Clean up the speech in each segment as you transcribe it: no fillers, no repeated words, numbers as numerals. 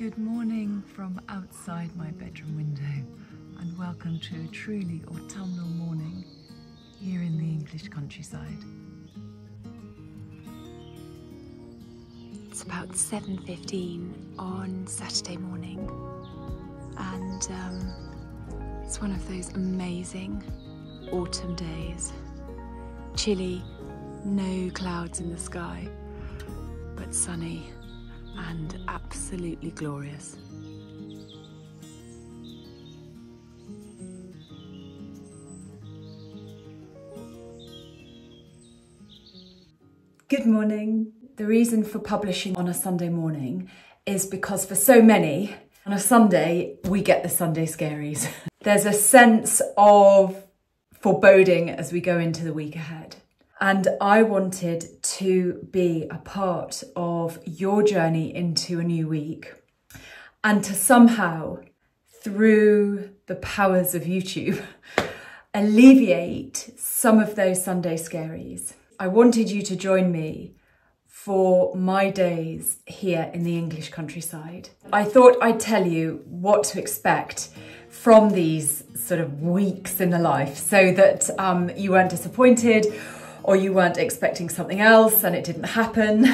Good morning from outside my bedroom window, and welcome to a truly autumnal morning here in the English countryside. It's about 7:15 on Saturday morning, and it's one of those amazing autumn days. Chilly, no clouds in the sky, but sunny and absolutely glorious. Good morning. The reason for publishing on a Sunday morning is because for so many, on a Sunday, we get the Sunday scaries. There's a sense of foreboding as we go into the week ahead. And I wanted to be a part of your journey into a new week and to somehow, through the powers of YouTube, alleviate some of those Sunday scaries. I wanted you to join me for my days here in the English countryside. I thought I'd tell you what to expect from these sort of weeks in the life so that you weren't disappointed or you weren't expecting something else and it didn't happen.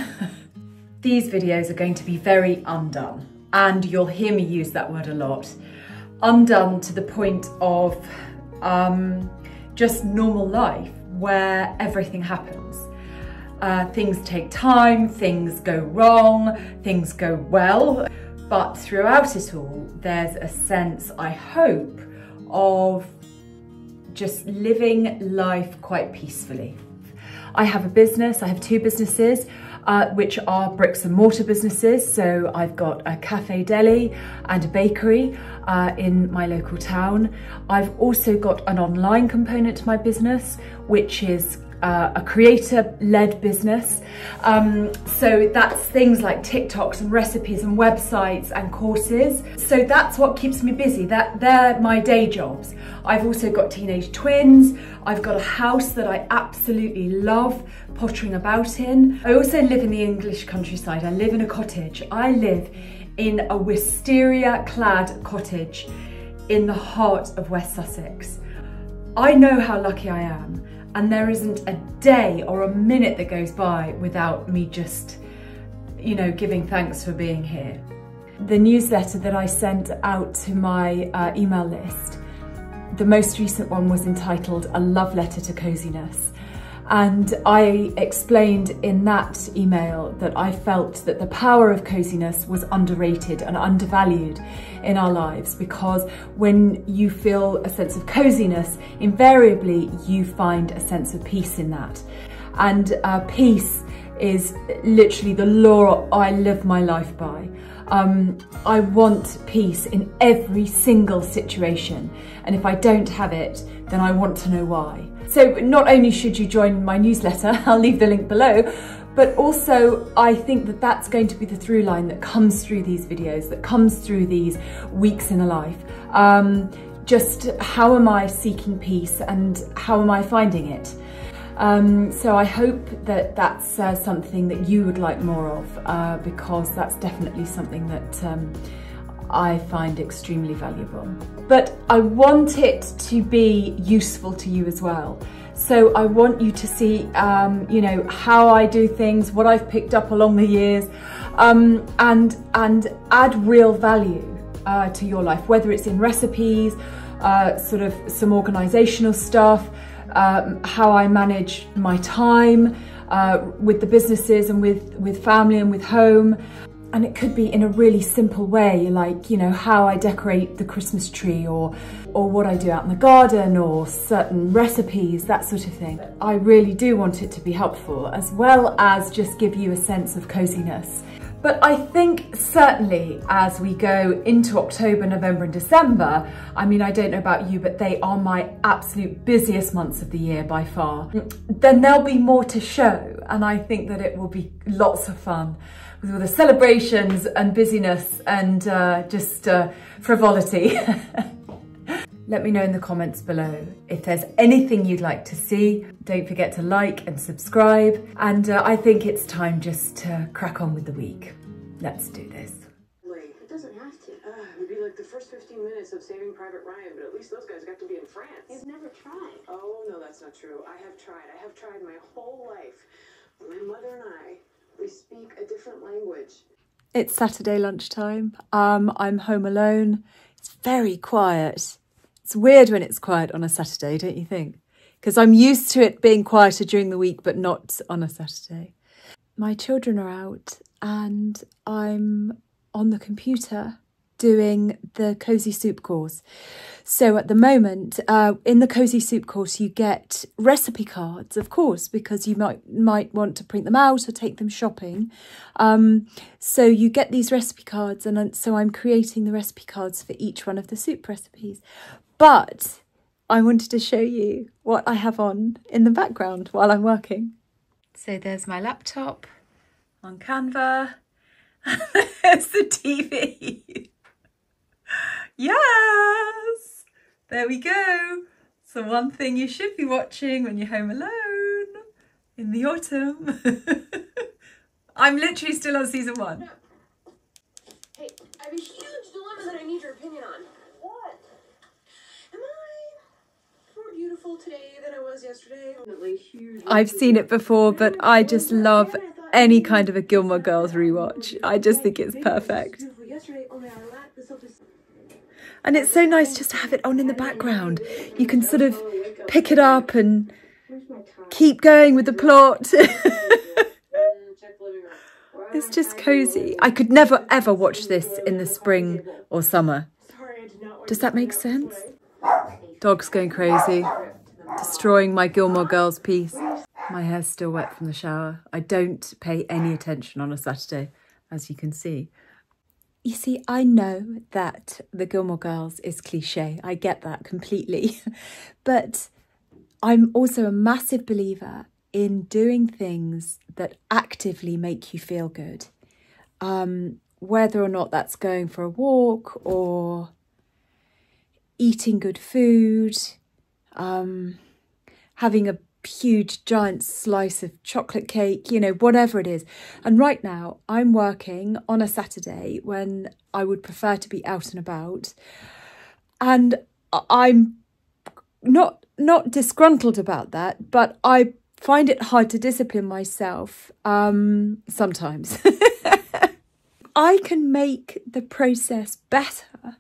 These videos are going to be very undone, and you'll hear me use that word a lot. Undone to the point of just normal life where everything happens. Things take time, things go wrong, things go well, but throughout it all, there's a sense, I hope, of just living life quite peacefully. I have a business, I have two businesses, which are bricks and mortar businesses. So I've got a cafe deli and a bakery in my local town. I've also got an online component to my business, which is a creator-led business. So that's things like TikToks and recipes and websites and courses. So that's what keeps me busy. They're my day jobs. I've also got teenage twins. I've got a house that I absolutely love pottering about in. I also live in the English countryside. I live in a cottage. I live in a wisteria-clad cottage in the heart of West Sussex. I know how lucky I am. And there isn't a day or a minute that goes by without me just, giving thanks for being here. The newsletter that I sent out to my email list, the most recent one was entitled A Love Letter to Coziness. And I explained in that email that I felt that the power of coziness was underrated and undervalued in our lives, because when you feel a sense of coziness, invariably you find a sense of peace in that. And peace is literally the law I live my life by. I want peace in every single situation, and if I don't have it, then I want to know why. So not only should you join my newsletter, I'll leave the link below, but also I think that that's going to be the through line that comes through these videos, that comes through these weeks in a life. Just how am I seeking peace and how am I finding it? So I hope that that's something that you would like more of, because that's definitely something that I find extremely valuable. But I want it to be useful to you as well. So I want you to see, how I do things, what I've picked up along the years, and add real value to your life, whether it's in recipes, sort of some organisational stuff, how I manage my time with the businesses and with family and with home. And it could be in a really simple way, like, how I decorate the Christmas tree or what I do out in the garden or certain recipes, that sort of thing. I really do want it to be helpful, as well as just give you a sense of coziness. But I think certainly as we go into October, November and December, I mean, I don't know about you, but they are my absolute busiest months of the year by far. Then there'll be more to show, and I think that it will be lots of fun with all the celebrations and busyness and just frivolity. Let me know in the comments below if there's anything you'd like to see. Don't forget to like and subscribe. And I think it's time just to crack on with the week. Let's do this. It doesn't have to. It would be like the first 15 minutes of Saving Private Ryan, but at least those guys got to be in France. You've never tried. Oh, no, that's not true. I have tried my whole life. My mother and I, we speak a different language. It's Saturday lunchtime. I'm home alone. It's very quiet. It's weird when it's quiet on a Saturday, don't you think? Because I'm used to it being quieter during the week, but not on a Saturday. My children are out and I'm on the computer doing the Cozy Soup course. So at the moment, in the Cozy Soup course, you get recipe cards, of course, because you might want to print them out or take them shopping. So you get these recipe cards, and so I'm creating the recipe cards for each one of the soup recipes. But I wanted to show you what I have on in the background while I'm working. So there's my laptop on Canva. There's the TV. Yes! There we go. So one thing you should be watching when you're home alone in the autumn. I'm literally still on season 1. No. Hey, I have a huge dilemma that I need your opinion on. What? Am I more beautiful today than I was yesterday? I've seen it before, but I just love any kind of a Gilmore Girls rewatch. I just think it's perfect. And it's so nice just to have it on in the background. You can sort of pick it up and keep going with the plot. It's just cozy. I could never ever watch this in the spring or summer. Does that make sense? Dog's going crazy, destroying my Gilmore Girls piece. My hair's still wet from the shower. I don't pay any attention on a Saturday, as you can see. You see, I know that the Gilmore Girls is cliche. I get that completely. But I'm also a massive believer in doing things that actively make you feel good. Whether or not that's going for a walk or eating good food, having a huge giant slice of chocolate cake, you know, whatever it is. And right now I'm working on a Saturday when I would prefer to be out and about, and I'm not disgruntled about that, but I find it hard to discipline myself sometimes. I can make the process better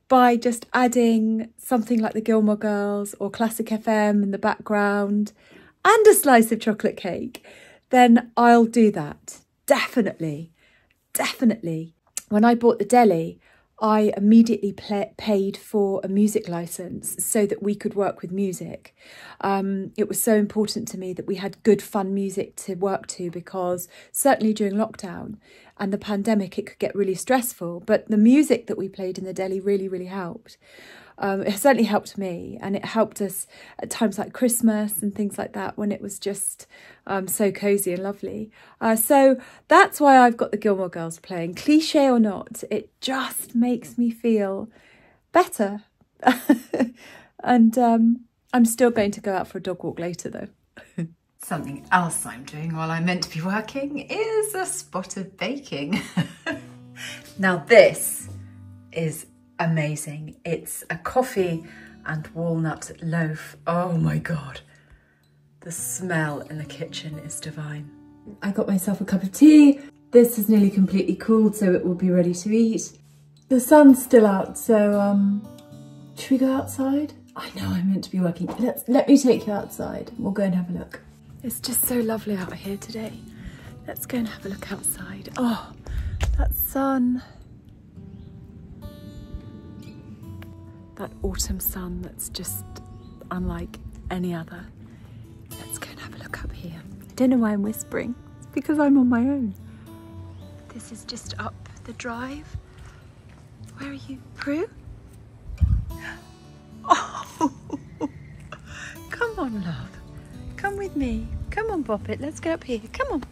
by just adding something like the Gilmore Girls or Classic FM in the background and a slice of chocolate cake, then I'll do that. Definitely. Definitely. When I bought the deli, I immediately paid for a music license so that we could work with music. It was so important to me that we had good, fun music to work to, because certainly during lockdown and the pandemic, it could get really stressful. But the music that we played in the deli really, really helped. It certainly helped me, and it helped us at times like Christmas and things like that, when it was just so cosy and lovely. So that's why I've got the Gilmore Girls playing. Cliche or not, it just makes me feel better. And I'm still going to go out for a dog walk later though. Something else I'm doing while I'm meant to be working is a spot of baking. Now this is amazing. It's a coffee and walnut loaf. Oh my God. The smell in the kitchen is divine. I got myself a cup of tea. This is nearly completely cooled, so it will be ready to eat. The sun's still out, so should we go outside? I know I'm meant to be working. Let me take you outside. We'll go and have a look. It's just so lovely out here today. Let's go and have a look outside. Oh, that sun. That autumn sun that's just unlike any other. Let's go and have a look up here. I don't know why I'm whispering. It's because I'm on my own. This is just up the drive. Where are you, Prue? Oh, come on, love. Come with me. Come on, Bop It. Let's go up here. Come on.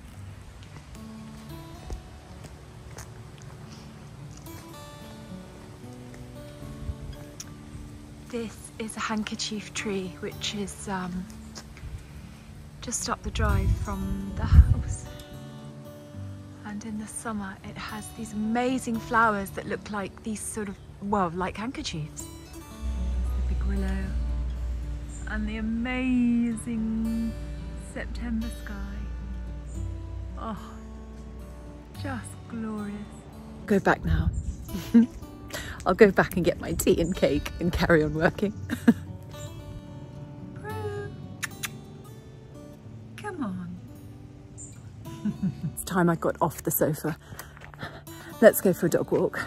This is a handkerchief tree, which is just up the drive from the house. And And in the summer, it has these amazing flowers that look like these sort of, well, like handkerchiefs. The big willow and the amazing September sky. Oh, just glorious. Go back now. I'll go back and get my tea and cake and carry on working. Come on. It's time I got off the sofa. Let's go for a dog walk.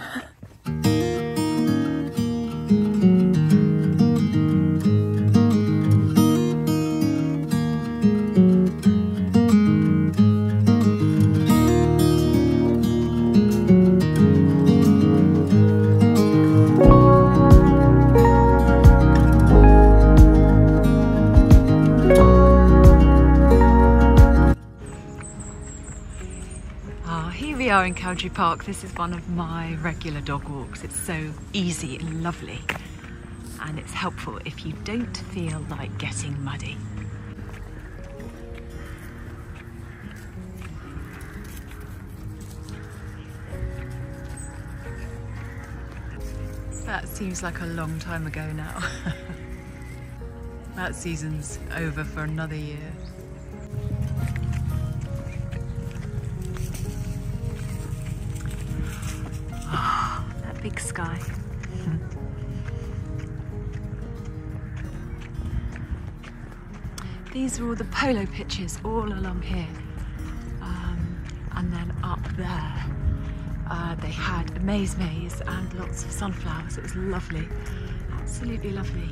We are in Cottage Park. This is one of my regular dog walks. It's so easy and lovely, and it's helpful if you don't feel like getting muddy. That seems like a long time ago now. That season's over for another year. Big sky. These are all the polo pitches all along here, and then up there they had a maze and lots of sunflowers. It was lovely, absolutely lovely.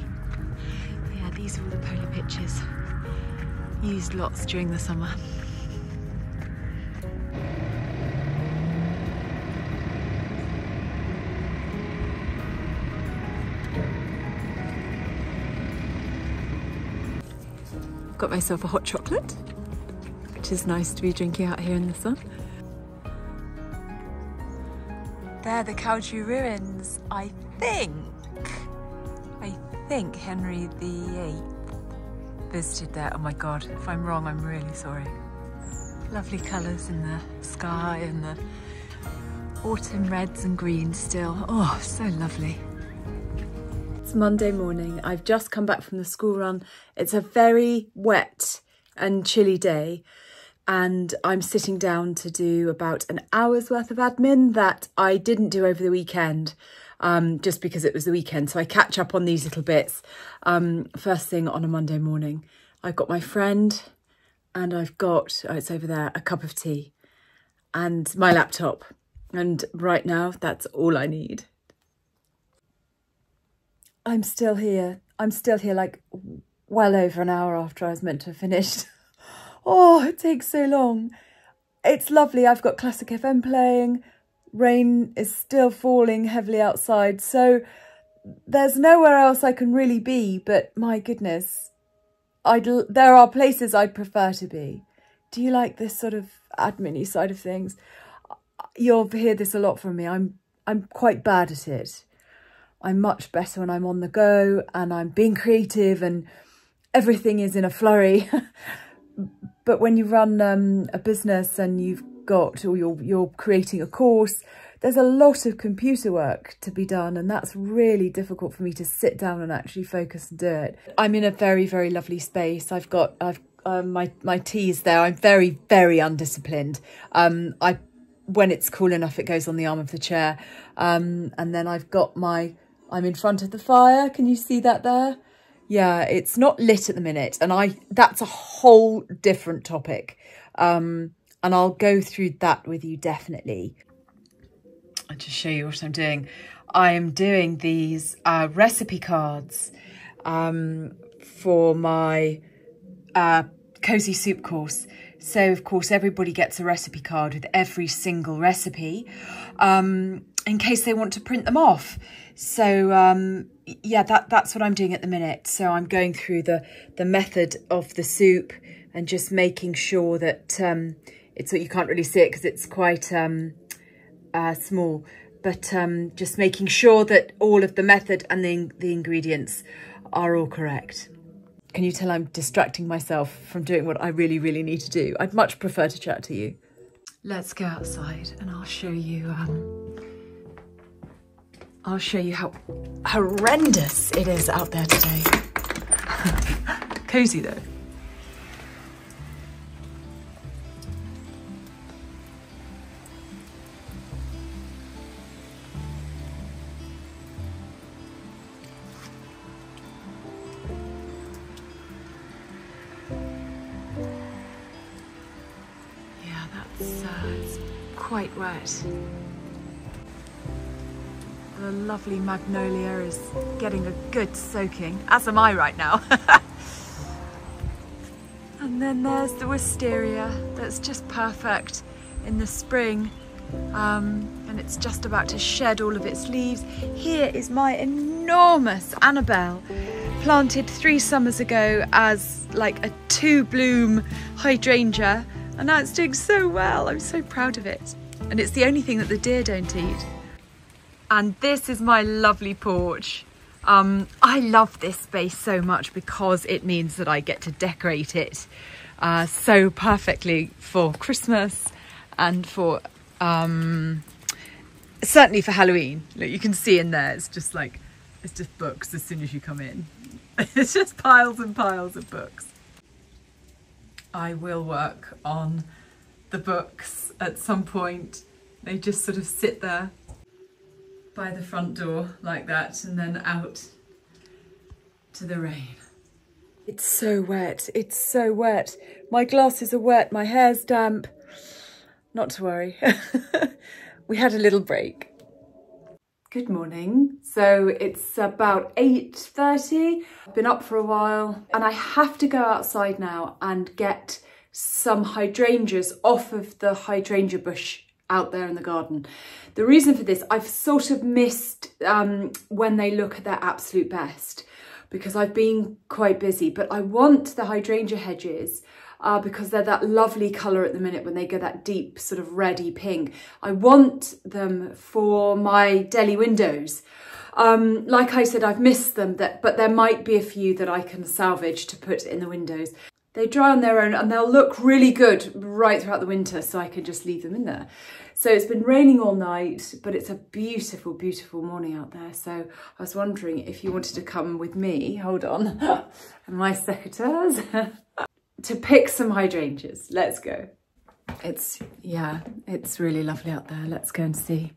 Yeah, these are all the polo pitches, used lots during the summer. Got myself a hot chocolate, which is nice to be drinking out here in the sun. They're the Cottage ruins, I think Henry VIII visited there. Oh my God, if I'm wrong, I'm really sorry. Lovely colours in the sky and the autumn reds and greens still. Oh, so lovely. It's Monday morning. I've just come back from the school run. It's a very wet and chilly day, and I'm sitting down to do about an hour's worth of admin that I didn't do over the weekend, just because it was the weekend. So I catch up on these little bits first thing on a Monday morning. I've got my friend and I've got, oh, it's over there, a cup of tea and my laptop. And right now, that's all I need. I'm still here. I'm still here like well over an hour after I was meant to have finished. Oh, it takes so long. It's lovely. I've got Classic FM playing. Rain is still falling heavily outside. So there's nowhere else I can really be. But my goodness, there are places I'd prefer to be. Do you like this sort of admin-y side of things? You'll hear this a lot from me. I'm quite bad at it. I'm much better when I'm on the go and I'm being creative and everything is in a flurry. But when you run a business and you've got, or you're creating a course, there's a lot of computer work to be done, and that's really difficult for me to sit down and actually focus and do it. I'm in a very, very lovely space. I've got my tea's there. I'm very, very undisciplined. When it's cool enough, it goes on the arm of the chair. And then I've got I'm in front of the fire. Can you see that there? Yeah, it's not lit at the minute. And that's a whole different topic. And I'll go through that with you definitely. I'll just show you what I'm doing. I am doing these recipe cards for my cozy soup course. So, of course, everybody gets a recipe card with every single recipe in case they want to print them off. So, yeah, that's what I'm doing at the minute. So I'm going through the method of the soup and just making sure that it's what you can't really see it because it's quite small. But just making sure that all of the method and the ingredients are all correct. Can you tell I'm distracting myself from doing what I really, really need to do? I'd much prefer to chat to you. let's go outside and I'll show you how horrendous it is out there today. Cozy though. It's quite wet. The lovely magnolia is getting a good soaking, as am I right now. And then there's the wisteria that's just perfect in the spring, and it's just about to shed all of its leaves. Here is my enormous Annabelle, planted 3 summers ago as like a 2-bloom hydrangea. And now it's doing so well. I'm so proud of it. And it's the only thing that the deer don't eat. And this is my lovely porch. I love this space so much because it means that I get to decorate it so perfectly for Christmas and for, certainly for Halloween. Look, you can see in there, it's just books as soon as you come in. It's just piles and piles of books. I will work on the books at some point. They just sort of sit there by the front door like that and then out to the rain. It's so wet, it's so wet. My glasses are wet, my hair's damp. Not to worry. We had a little break. Good morning. So it's about 8:30. I've been up for a while and I have to go outside now and get some hydrangeas off of the hydrangea bush out there in the garden. The reason for this, I've sort of missed when they look at their absolute best because I've been quite busy, but I want the hydrangea hedges because they're that lovely colour at the minute when they go that deep sort of reddy pink. I want them for my deli windows. Like I said, I've missed them, but there might be a few that I can salvage to put in the windows. They dry on their own and they'll look really good right throughout the winter, so I can just leave them in there. So it's been raining all night, but it's a beautiful, beautiful morning out there. So I was wondering if you wanted to come with me, hold on, and my secateurs, to pick some hydrangeas. Let's go. It's really lovely out there. Let's go and see.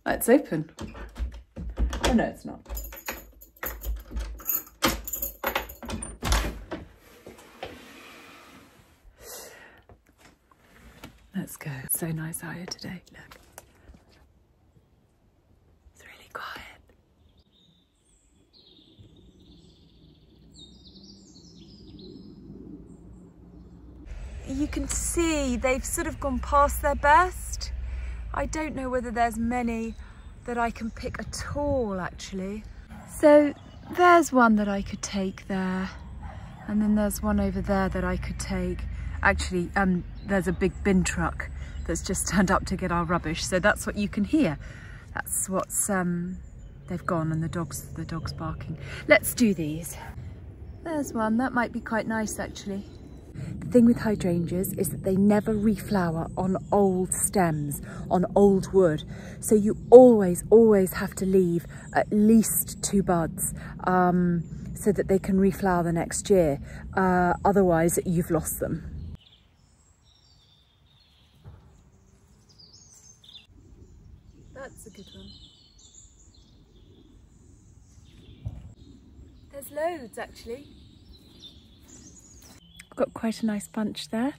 It's open. Oh no, it's not. Let's go. It's so nice out here today. Look. It's really quiet. You can see they've sort of gone past their best. I don't know whether there's many that I can pick at all, actually. So there's one that I could take there. And then there's one over there that I could take. Actually, there's a big bin truck that's just turned up to get our rubbish. So that's what you can hear. That's what's, they've gone and the dog's barking. Let's do these. There's one, that might be quite nice actually. The thing with hydrangeas is that they never reflower on old stems, on old wood. So you always have to leave at least 2 buds so that they can reflower the next year. Otherwise, you've lost them. That's a good one. There's loads actually. Got quite a nice bunch there.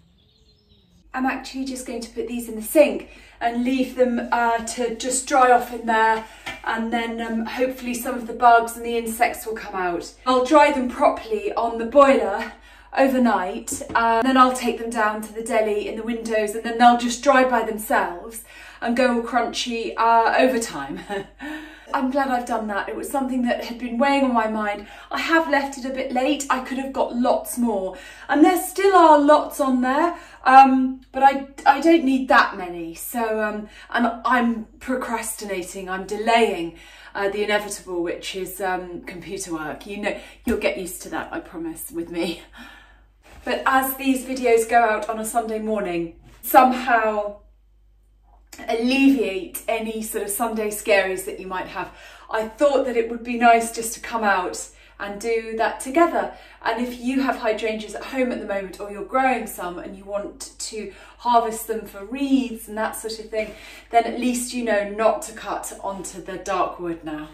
I'm actually just going to put these in the sink and leave them to just dry off in there, and then hopefully some of the bugs and the insects will come out. I'll dry them properly on the boiler overnight, and then I'll take them down to the deli in the windows, and then they'll just dry by themselves and go all crunchy over time. I'm glad I've done that. It was something that had been weighing on my mind. I have left it a bit late. I could have got lots more. And there still are lots on there, but I don't need that many. So I'm procrastinating, I'm delaying the inevitable, which is computer work. You know, you'll get used to that, I promise, with me. but as these videos go out on a Sunday morning, somehow alleviate any sort of Sunday scaries that you might have, I thought that it would be nice just to come out and do that together. And if you have hydrangeas at home at the moment, or you're growing some and you want to harvest them for wreaths and that sort of thing, then at least you know not to cut onto the dark wood now.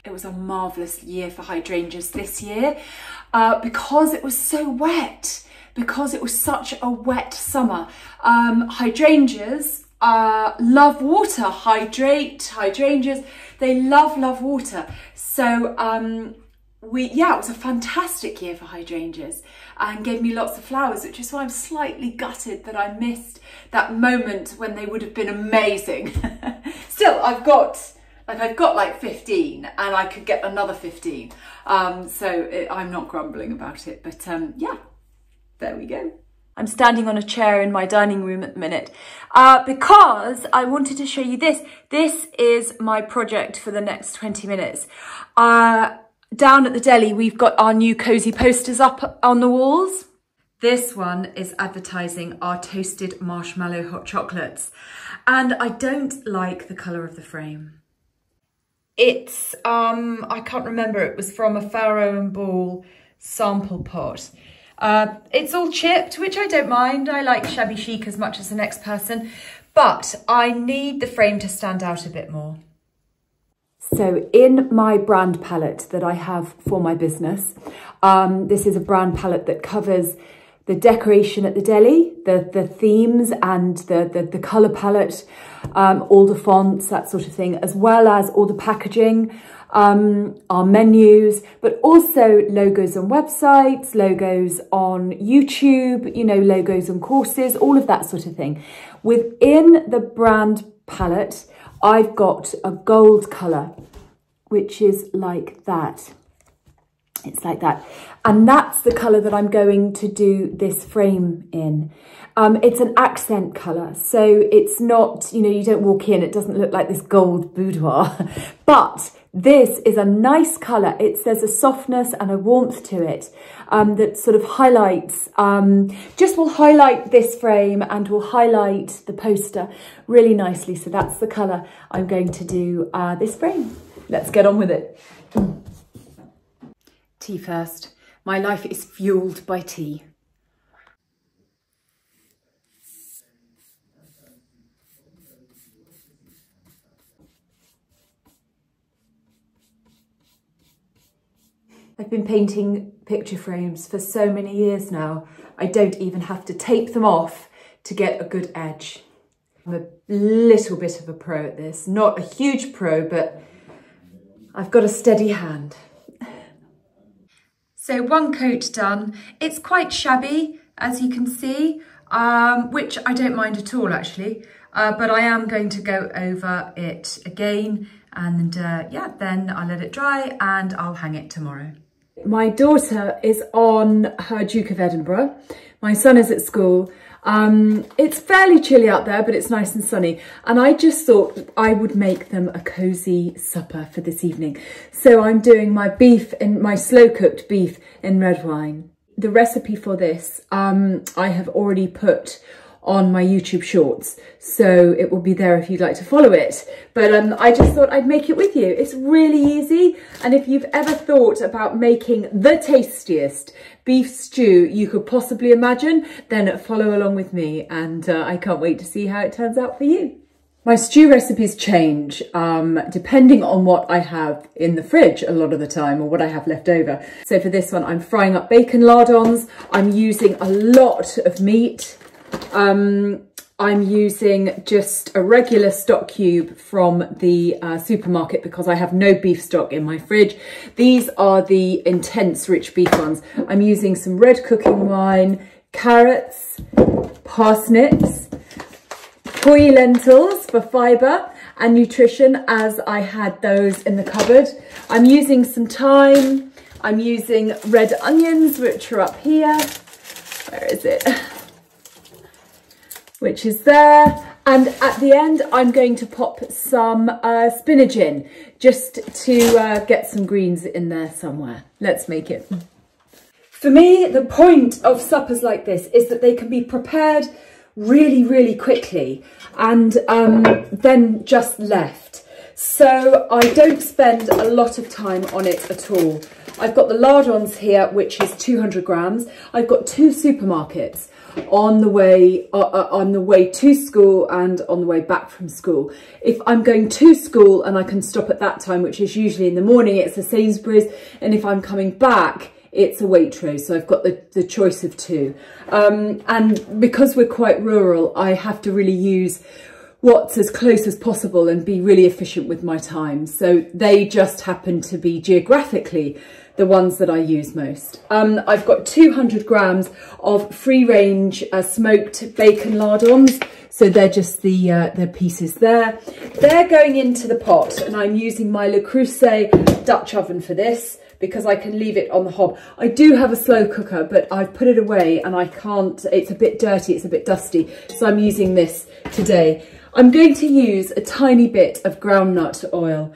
It was a marvellous year for hydrangeas this year because it was so wet, because it was such a wet summer. Hydrangeas love water. Hydrangeas, they love water. So it was a fantastic year for hydrangeas and gave me lots of flowers, which is why I'm slightly gutted that I missed that moment when they would have been amazing. Still, I've got like 15 and I could get another 15. I'm not grumbling about it, but yeah, there we go. I'm standing on a chair in my dining room at the minute because I wanted to show you this. This is my project for the next 20 minutes. Down at the deli, we've got our new cozy posters up on the walls. This one is advertising our toasted marshmallow hot chocolates. And I don't like the colour of the frame. It's, I can't remember, it was from a Farrow and Ball sample pot. It's all chipped, which I don't mind. I like shabby chic as much as the next person, but I need the frame to stand out a bit more. So in my brand palette that I have for my business, this is a brand palette that covers the decoration at the deli, the themes and the colour palette, all the fonts, that sort of thing, as well as all the packaging, our menus, but also logos on websites, logos on YouTube, you know, logos on courses, all of that sort of thing. Within the brand palette, I've got a gold colour, which is like that. It's like that. And that's the colour that I'm going to do this frame in. It's an accent colour, so it's not, you know, you don't walk in, it doesn't look like this gold boudoir. But this is a nice colour. There's a softness and a warmth to it that sort of highlights, just will highlight this frame and will highlight the poster really nicely. So that's the colour I'm going to do this frame. Let's get on with it. Tea first. My life is fueled by tea. I've been painting picture frames for so many years now. I don't even have to tape them off to get a good edge. I'm a little bit of a pro at this. Not a huge pro, but I've got a steady hand. So one coat done. It's quite shabby, as you can see, which I don't mind at all actually, but I am going to go over it again and yeah, then I'll let it dry and I'll hang it tomorrow. My daughter is on her Duke of Edinburgh. My son is at school. It's fairly chilly out there, but it's nice and sunny. And I just thought I would make them a cozy supper for this evening. So I'm doing my beef and my slow cooked beef in red wine. The recipe for this, I have already put on my YouTube shorts, so it will be there if you'd like to follow it. But I just thought I'd make it with you. It's really easy, and if you've ever thought about making the tastiest beef stew you could possibly imagine, then follow along with me, and I can't wait to see how it turns out for you. My stew recipes change depending on what I have in the fridge a lot of the time, or what I have left over. So for this one, I'm frying up bacon lardons. I'm using a lot of meat. I'm using just a regular stock cube from the supermarket because I have no beef stock in my fridge. These are the intense rich beef ones. I'm using some red cooking wine, carrots, parsnips, koi lentils for fibre and nutrition, as I had those in the cupboard. I'm using some thyme. I'm using red onions, which are up here. Where is it? Which is there, and at the end I'm going to pop some spinach in, just to get some greens in there somewhere. Let's make it. For me, the point of suppers like this is that they can be prepared really, really quickly and then just left. So I don't spend a lot of time on it at all. I've got the lardons here, which is 200 grams. I've got 2 supermarkets on the way to school and on the way back from school. If I'm going to school and I can stop at that time, which is usually in the morning, it's a Sainsbury's, and if I'm coming back, it's a Waitrose. So I've got the choice of 2. And because we're quite rural, I have to really use what's as close as possible and be really efficient with my time. So they just happen to be geographically the ones that I use most. I've got 200 grams of free range smoked bacon lardons. So they're just the pieces there. They're going into the pot, and I'm using my Le Creuset Dutch oven for this because I can leave it on the hob. I do have a slow cooker, but I've put it away and I can't, it's a bit dirty, it's a bit dusty. So I'm using this today. I'm going to use a tiny bit of groundnut oil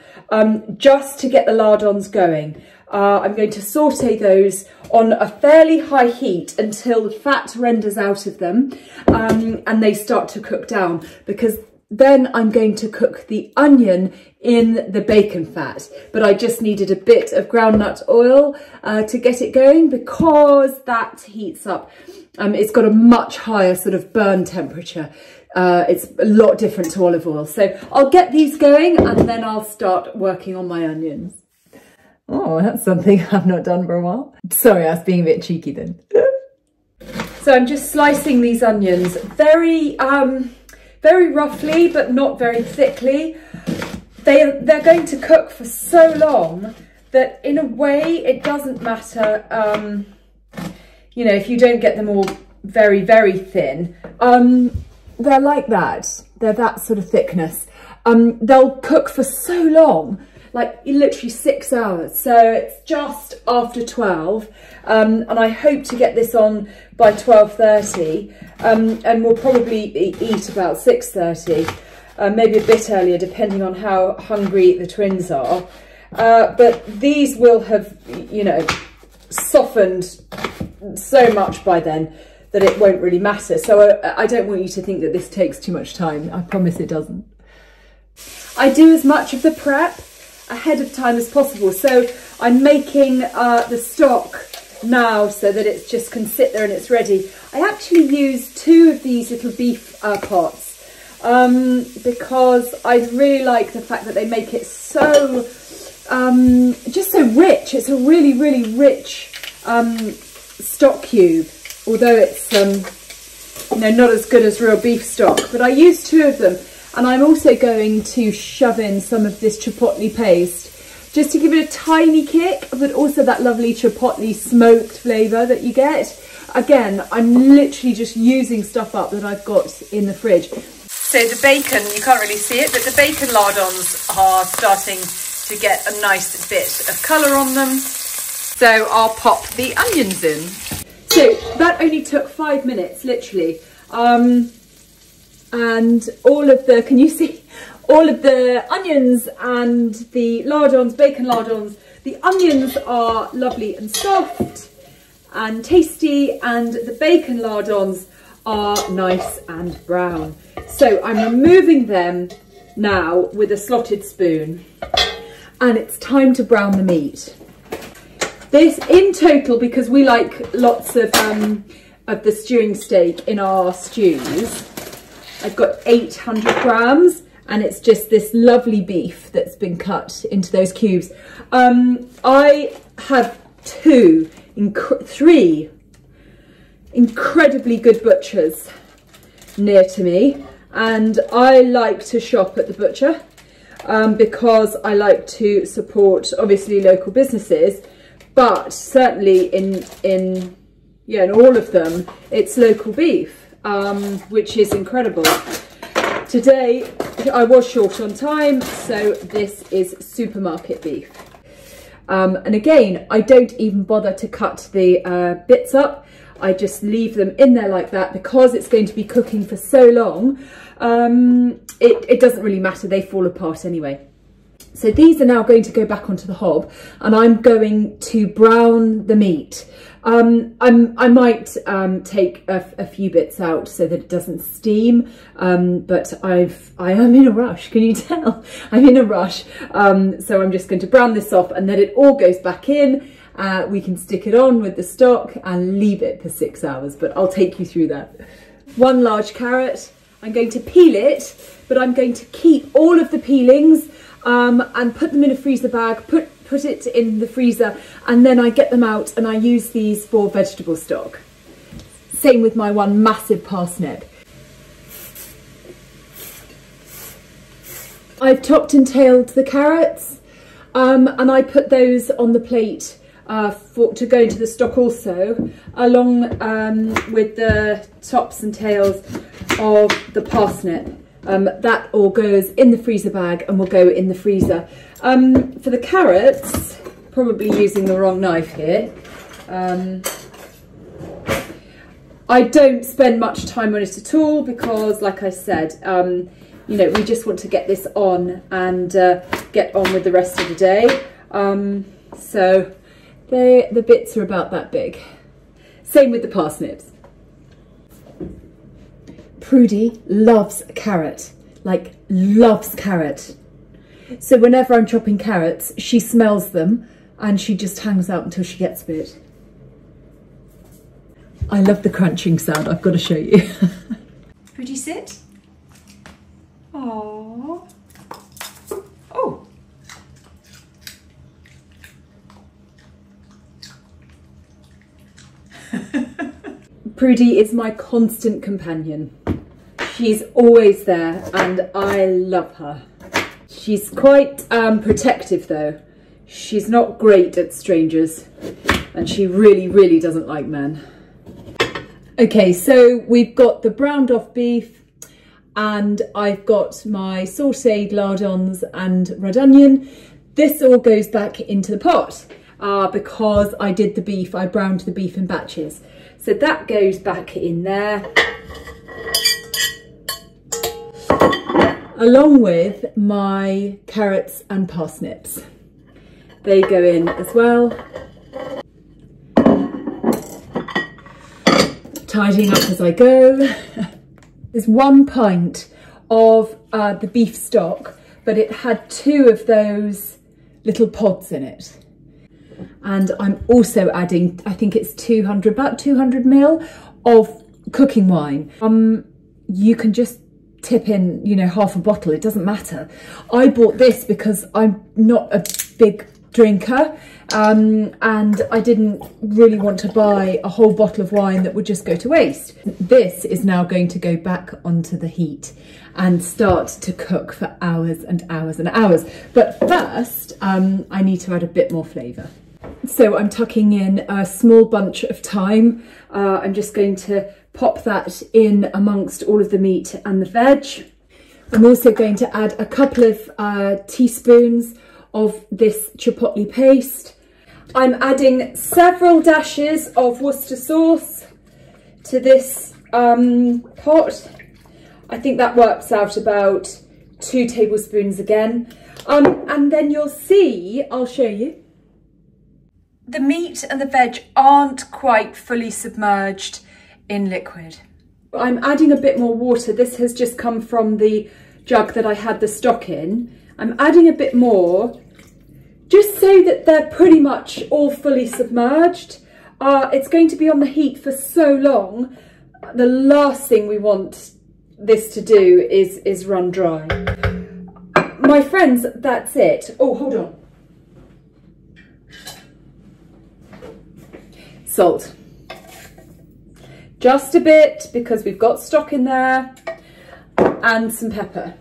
just to get the lardons going. I'm going to saute those on a fairly high heat until the fat renders out of them and they start to cook down, because then I'm going to cook the onion in the bacon fat. But I just needed a bit of groundnut oil to get it going, because that heats up. It's got a much higher sort of burn temperature. It's a lot different to olive oil. So I'll get these going and then I'll start working on my onions. Oh, that's something I've not done for a while. Sorry, I was being a bit cheeky then. So I'm just slicing these onions very roughly, but not very thickly. They're going to cook for so long that in a way it doesn't matter, you know, if you don't get them all very, very thin. They're like that. They're that sort of thickness. They'll cook for so long, like literally 6 hours. So it's just after 12. And I hope to get this on by 12:30. And we'll probably eat about 6:30, maybe a bit earlier, depending on how hungry the twins are. But these will have, you know, softened so much by then that it won't really matter. So I don't want you to think that this takes too much time. I promise it doesn't. I do as much of the prep ahead of time as possible. So I'm making the stock now so that it just can sit there and it's ready. I actually use 2 of these little beef pots because I really like the fact that they make it so, just so rich. It's a really, really rich stock cube. Although it's, you know, not as good as real beef stock, but I use 2 of them. And I'm also going to shove in some of this chipotle paste, just to give it a tiny kick, but also that lovely chipotle smoked flavour that you get. Again, I'm literally just using stuff up that I've got in the fridge. So the bacon, you can't really see it, but the bacon lardons are starting to get a nice bit of colour on them. So I'll pop the onions in. So that only took 5 minutes, literally. And all of the, can you see? All of the onions and the lardons, bacon lardons, the onions are lovely and soft and tasty, and the bacon lardons are nice and brown. So I'm removing them now with a slotted spoon, and it's time to brown the meat. This in total, because we like lots of the stewing steak in our stews, I've got 800 grams, and it's just this lovely beef that's been cut into those cubes. I have 3 incredibly good butchers near to me, and I like to shop at the butcher because I like to support, obviously, local businesses. But certainly in all of them, it's local beef, which is incredible. Today, I was short on time, so this is supermarket beef. And again, I don't even bother to cut the bits up. I just leave them in there like that, because it's going to be cooking for so long. It doesn't really matter, they fall apart anyway. So these are now going to go back onto the hob, and I'm going to brown the meat. I might take a few bits out so that it doesn't steam, but I am in a rush. Can you tell? I'm in a rush. So I'm just going to brown this off, and then it all goes back in. We can stick it on with the stock and leave it for 6 hours, but I'll take you through that. 1 large carrot. I'm going to peel it, but I'm going to keep all of the peelings and put them in a freezer bag, put it in the freezer, and then I get them out and I use these for vegetable stock. Same with my 1 massive parsnip. I've topped and tailed the carrots, and I put those on the plate to go into the stock also, along with the tops and tails of the parsnip. That all goes in the freezer bag and will go in the freezer. For the carrots, probably using the wrong knife here, I don't spend much time on it at all because, like I said, you know, we just want to get this on and get on with the rest of the day. So the bits are about that big. Same with the parsnips. Prudy loves carrot, like loves carrot. So whenever I'm chopping carrots, she smells them and she just hangs out until she gets a bit. I love the crunching sound, I've got to show you. Prudy, sit. Aww. Oh. Prudy is my constant companion. She's always there and I love her. She's quite protective though. She's not great at strangers and she really doesn't like men. Okay, so we've got the browned off beef and I've got my sautéed lardons and red onion. This all goes back into the pot because I did the beef, I browned the beef in batches. So that goes back in there, along with my carrots and parsnips. They go in as well. Tidying up as I go. There's 1 pint of the beef stock, but it had 2 of those little pods in it. And I'm also adding, I think it's about 200 ml of cooking wine. You can just tip in, you know, half a bottle, it doesn't matter. I bought this because I'm not a big drinker and I didn't really want to buy a whole bottle of wine that would just go to waste. This is now going to go back onto the heat and start to cook for hours and hours and hours. But first, I need to add a bit more flavour. So I'm tucking in a small bunch of thyme. I'm just going to pop that in amongst all of the meat and the veg. I'm also going to add a couple of teaspoons of this chipotle paste. I'm adding several dashes of Worcester sauce to this pot. I think that works out about 2 tablespoons again. And then you'll see, I'll show you. The meat and the veg aren't quite fully submerged in liquid. I'm adding a bit more water. This has just come from the jug that I had the stock in. I'm adding a bit more just so that they're pretty much all fully submerged. It's going to be on the heat for so long. The last thing we want this to do is run dry. My friends, that's it. Oh, hold on. Salt. Just a bit because we've got stock in there, and some pepper.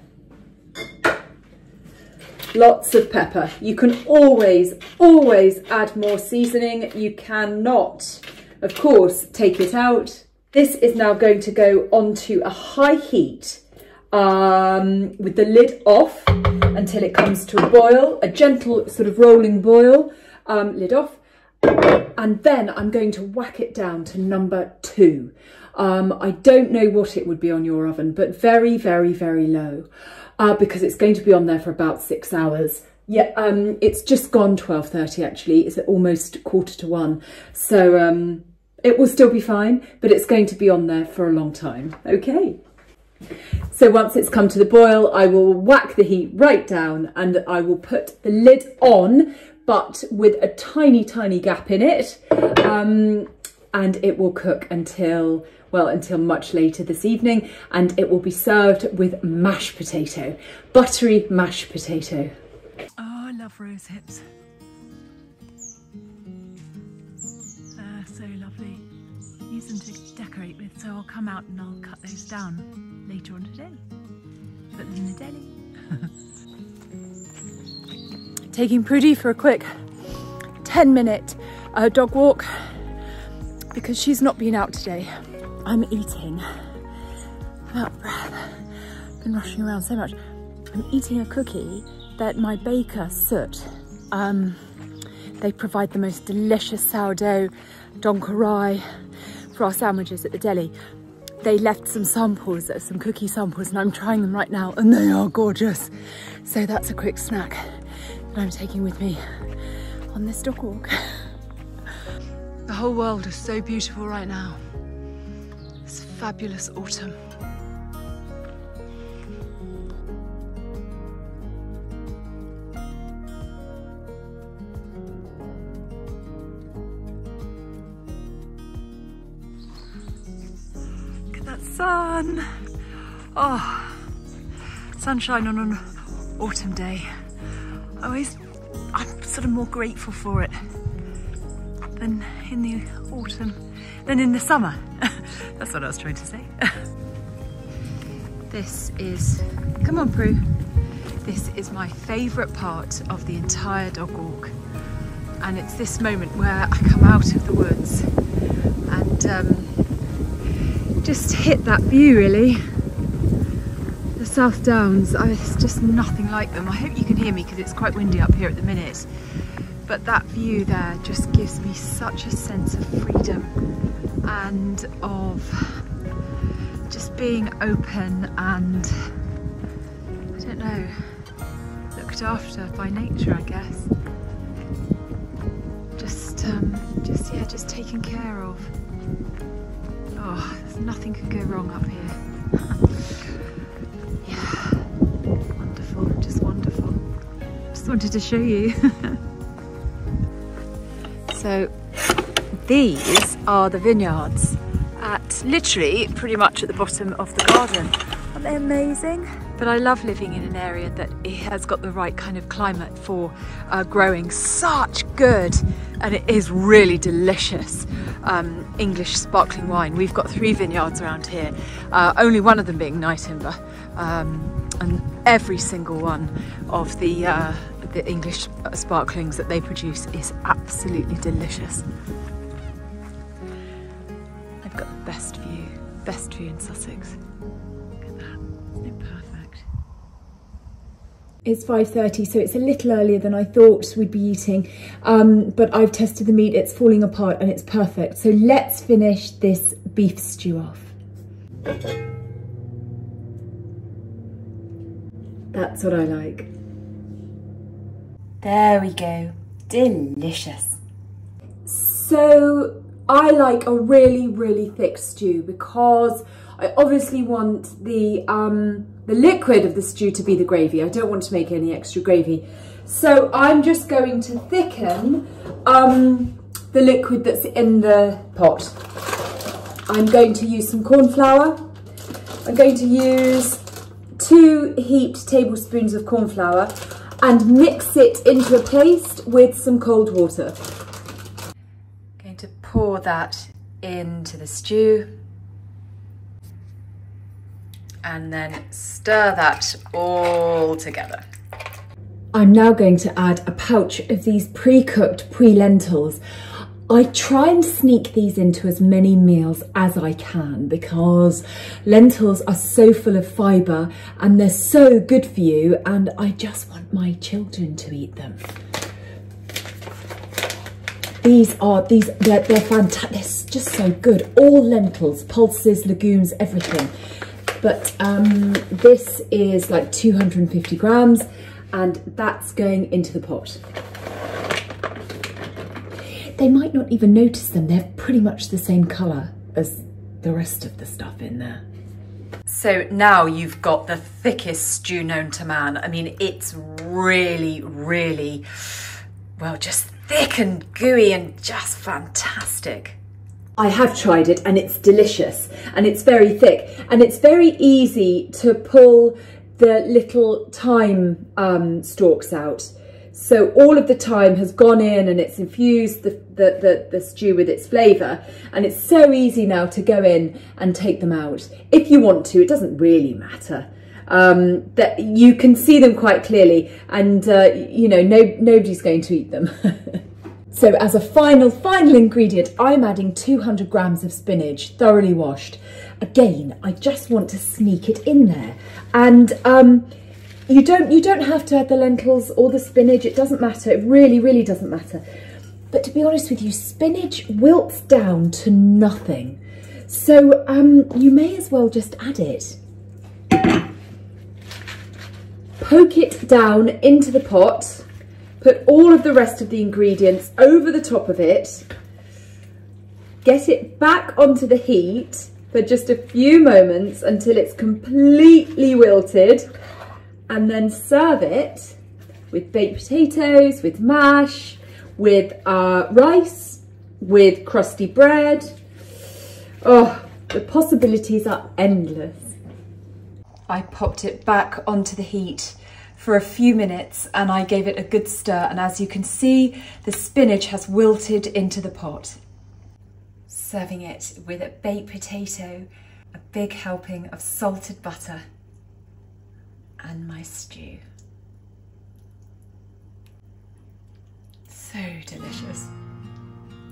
Lots of pepper. You can always add more seasoning. You cannot, of course, take it out. This is now going to go onto a high heat with the lid off until it comes to a boil, a gentle sort of rolling boil, lid off. And then I'm going to whack it down to number 2. I don't know what it would be on your oven, but very low, because it's going to be on there for about 6 hours. Yeah, it's just gone 12:30 actually. It's almost 1:45. So it will still be fine, but it's going to be on there for a long time. Okay. So once it's come to the boil, I will whack the heat right down and I will put the lid on, but with a tiny, tiny gap in it. And it will cook until much later this evening, and it will be served with mashed potato, buttery mashed potato. Oh, I love rose hips. So lovely. Use them to decorate with, so I'll come out and I'll cut those down later on today. Put them in the deli. Taking Prudie for a quick 10-minute dog walk because she's not been out today. I'm eating. I'm out of breath. I've been rushing around so much. I'm eating a cookie that my baker, Soot, they provide the most delicious sourdough donkerai for our sandwiches at the deli. They left some samples, some cookie samples, and I'm trying them right now, and they are gorgeous. So that's a quick snack that I'm taking with me on this dog walk. The whole world is so beautiful right now. It's fabulous autumn. Look at that sun. Oh, sunshine on an autumn day. I'm sort of more grateful for it than in the autumn, than in the summer. That's what I was trying to say. This is, come on Prue, this is my favourite part of the entire dog walk. And it's this moment where I come out of the woods and just hit that view really. The South Downs, it's just nothing like them. I hope you can hear me because it's quite windy up here at the minute. But that view there just gives me such a sense of freedom and of just being open and, I don't know, looked after by nature, I guess. Just taken care of. Oh, there's nothing could go wrong up here. Yeah, wonderful, just wonderful. Just wanted to show you. So these are the vineyards at literally pretty much at the bottom of the garden. Aren't they amazing? But I love living in an area that it has got the right kind of climate for growing such good, and it is really delicious English sparkling wine. We've got 3 vineyards around here, only one of them being Nightimber, and every single one of the English sparklings that they produce is absolutely delicious. They've got the best view in Sussex. Look at that, isn't it perfect? It's 5:30, so it's a little earlier than I thought we'd be eating, but I've tested the meat, it's falling apart and it's perfect. So let's finish this beef stew off. That's what I like. There we go, delicious. So I like a really, really thick stew because I obviously want the liquid of the stew to be the gravy. I don't want to make any extra gravy. So I'm just going to thicken the liquid that's in the pot. I'm going to use some corn flour. I'm going to use 2 heaped tablespoons of corn flour and mix it into a paste with some cold water. I'm going to pour that into the stew and then stir that all together. I'm now going to add a pouch of these pre-cooked lentils. I try and sneak these into as many meals as I can because lentils are so full of fibre and they're so good for you, and I just want my children to eat them. They're fantastic, they're just so good. All lentils, pulses, legumes, everything. But this is like 250 grams and that's going into the pot. They might not even notice them, they're pretty much the same colour as the rest of the stuff in there. So now you've got the thickest stew known to man. I mean, it's really, really, well, just thick and gooey and just fantastic. I have tried it and it's delicious and it's very thick and it's very easy to pull the little thyme stalks out. So all of the thyme has gone in and it's infused the stew with its flavour, and it's so easy now to go in and take them out. If you want to, it doesn't really matter. That you can see them quite clearly, and you know, nobody's going to eat them. So as a final ingredient, I'm adding 200 grams of spinach, thoroughly washed. Again, I just want to sneak it in there. And you don't have to add the lentils or the spinach, it doesn't matter, it really, really doesn't matter. But to be honest with you, spinach wilts down to nothing. So you may as well just add it. Poke it down into the pot. Put all of the rest of the ingredients over the top of it. Get it back onto the heat for just a few moments until it's completely wilted, and then serve it with baked potatoes, with mash, with rice, with crusty bread. Oh, the possibilities are endless. I popped it back onto the heat for a few minutes and I gave it a good stir, and as you can see, the spinach has wilted into the pot. Serving it with a baked potato, a big helping of salted butter, and my stew. So delicious.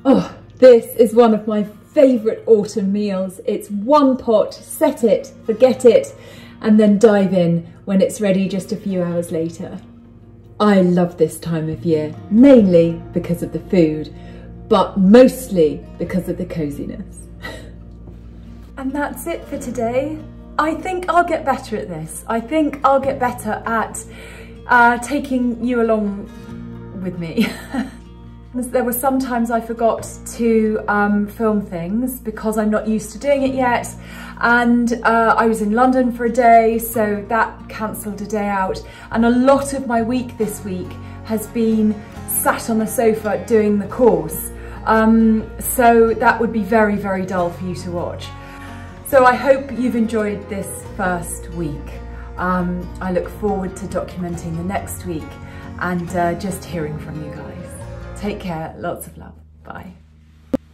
Oh, this is one of my favourite autumn meals. It's one pot, set it, forget it, and then dive in when it's ready just a few hours later. I love this time of year, mainly because of the food, but mostly because of the coziness. And that's it for today. I think I'll get better at this. I think I'll get better at taking you along with me. There were some times I forgot to film things because I'm not used to doing it yet, and I was in London for a day, so that cancelled a day out, and a lot of my week this week has been sat on the sofa doing the course, so that would be very, very dull for you to watch. So I hope you've enjoyed this first week. I look forward to documenting the next week and just hearing from you guys. Take care, lots of love, bye.